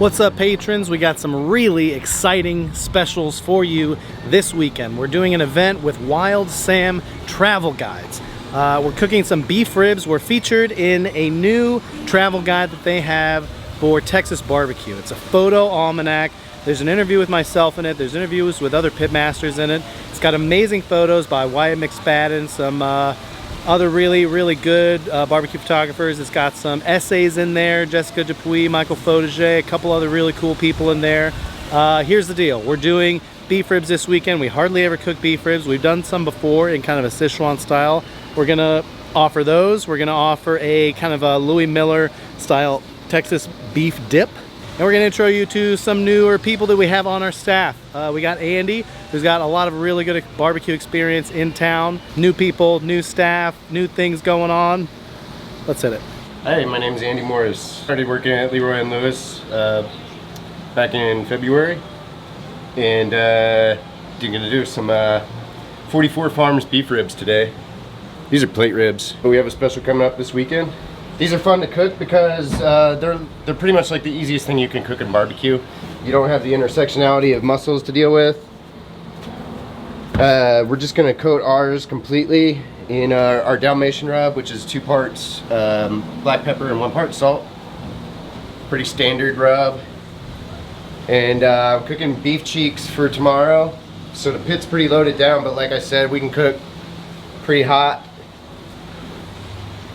What's up, patrons? We got some really exciting specials for you this weekend. We're doing an event with Wild Sam Travel Guides. We're cooking some beef ribs. We're featured in a new travel guide that they have for Texas barbecue. It's a photo almanac. There's an interview with myself in it. There's interviews with other pit masters in it. It's got amazing photos by Wyatt McSpadden, some other really good barbecue photographers. It's got some essays in there, Jessica Dupuis, Michael Fotiger, a couple other really cool people in there. Here's the deal. We're doing beef ribs this weekend. We hardly ever cook beef ribs. We've done some before in kind of a Sichuan style. We're gonna offer those. We're gonna offer a kind of a Louis Miller style Texas beef dip. And we're gonna intro you to some newer people that we have on our staff. We got Andy, who's got a lot of really good barbecue experience in town. New people, new staff, new things going on. Let's hit it. Hey, my name is Andy Morris. Started working at LeRoy and Lewis back in February. And gonna do some 44 Farms beef ribs today. These are plate ribs. We have a special coming up this weekend. These are fun to cook because they're pretty much like the easiest thing you can cook in barbecue. You don't have the intersectionality of muscles to deal with. We're just gonna coat ours completely in our Dalmatian rub, which is 2 parts black pepper and 1 part salt. Pretty standard rub. And we're cooking beef cheeks for tomorrow. So the pit's pretty loaded down, but like I said, we can cook pretty hot.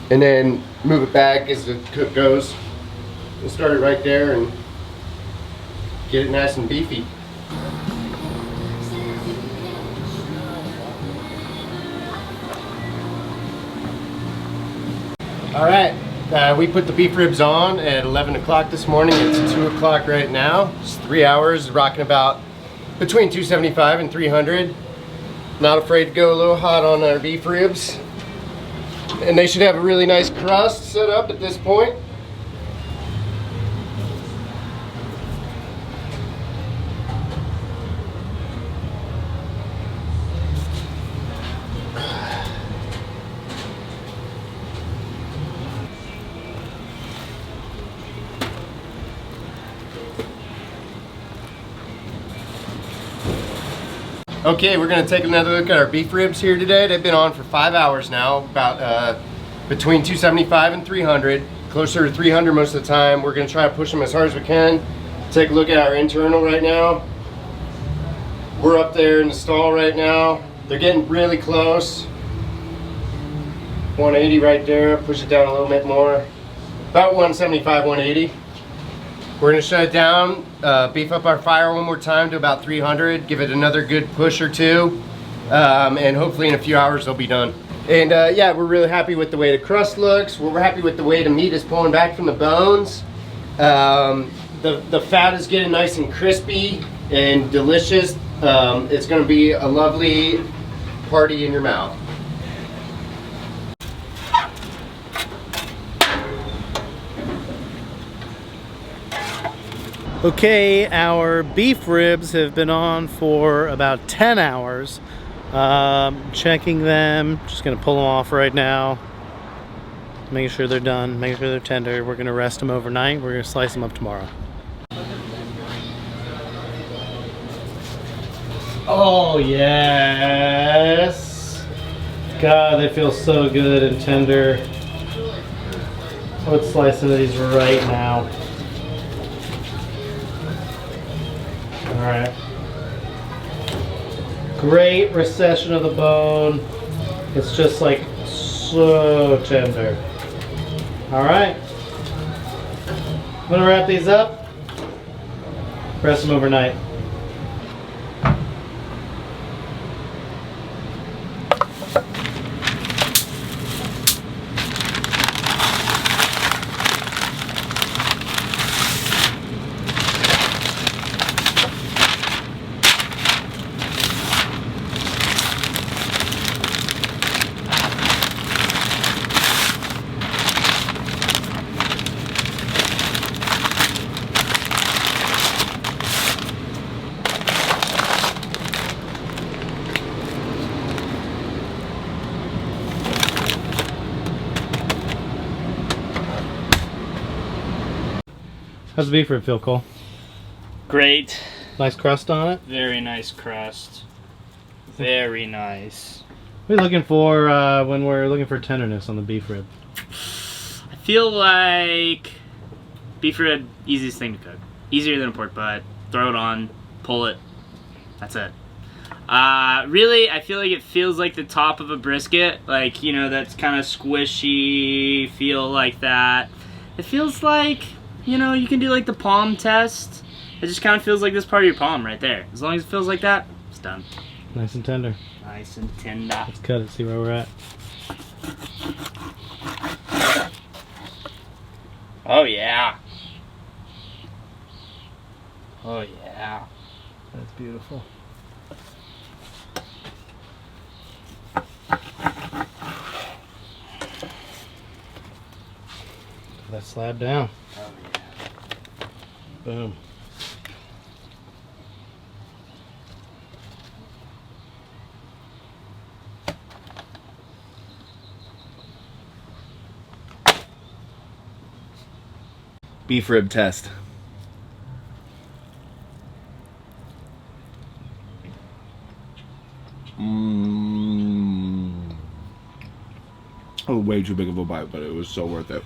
And then move it back as the cook goes. We'll start it right there and get it nice and beefy. Alright, we put the beef ribs on at 11 o'clock this morning. It's 2 o'clock right now. It's 3 hours, rocking about between 275 and 300. Not afraid to go a little hot on our beef ribs. And they should have a really nice crust set up at this point. Okay, we're going to take another look at our beef ribs here today. They've been on for 5 hours now, about between 275 and 300, closer to 300 most of the time. We're going to try to push them as hard as we can. Take a look at our internal right now. We're up there in the stall right now. They're getting really close. 180 right there, push it down a little bit more. About 175, 180. We're going to shut it down, beef up our fire one more time to about 300, give it another good push or two, and hopefully in a few hours they'll be done. And yeah, we're really happy with the way the crust looks. We're happy with the way the meat is pulling back from the bones. The fat is getting nice and crispy and delicious. It's going to be a lovely party in your mouth. Okay, our beef ribs have been on for about 10 hours. Checking them, just gonna pull them off right now. Making sure they're done, making sure they're tender. We're gonna rest them overnight. We're gonna slice them up tomorrow. Oh yes! God, they feel so good and tender. I would slice into these right now. Alright. Great recession of the bone. It's just like so tender. Alright. I'm gonna wrap these up. Rest them overnight. How's the beef rib feel, Cole? Great. Nice crust on it. Very nice crust. Very nice. What are you looking for when we're looking for tenderness on the beef rib? I feel like beef rib, easiest thing to cook. Easier than a pork butt. Throw it on, pull it. That's it. Really, I feel like it feels like the top of a brisket. Like, you know, that's kind of squishy, feel like that. It feels like, you know, you can do like the palm test. It just kind of feels like this part of your palm right there. As long as it feels like that, it's done. Nice and tender. Nice and tender. Let's cut it, see where we're at. Oh yeah. Oh yeah. That's beautiful. That slab down. Oh yeah. Boom. Beef rib test. Oh, way too big of a bite, but it was so worth it.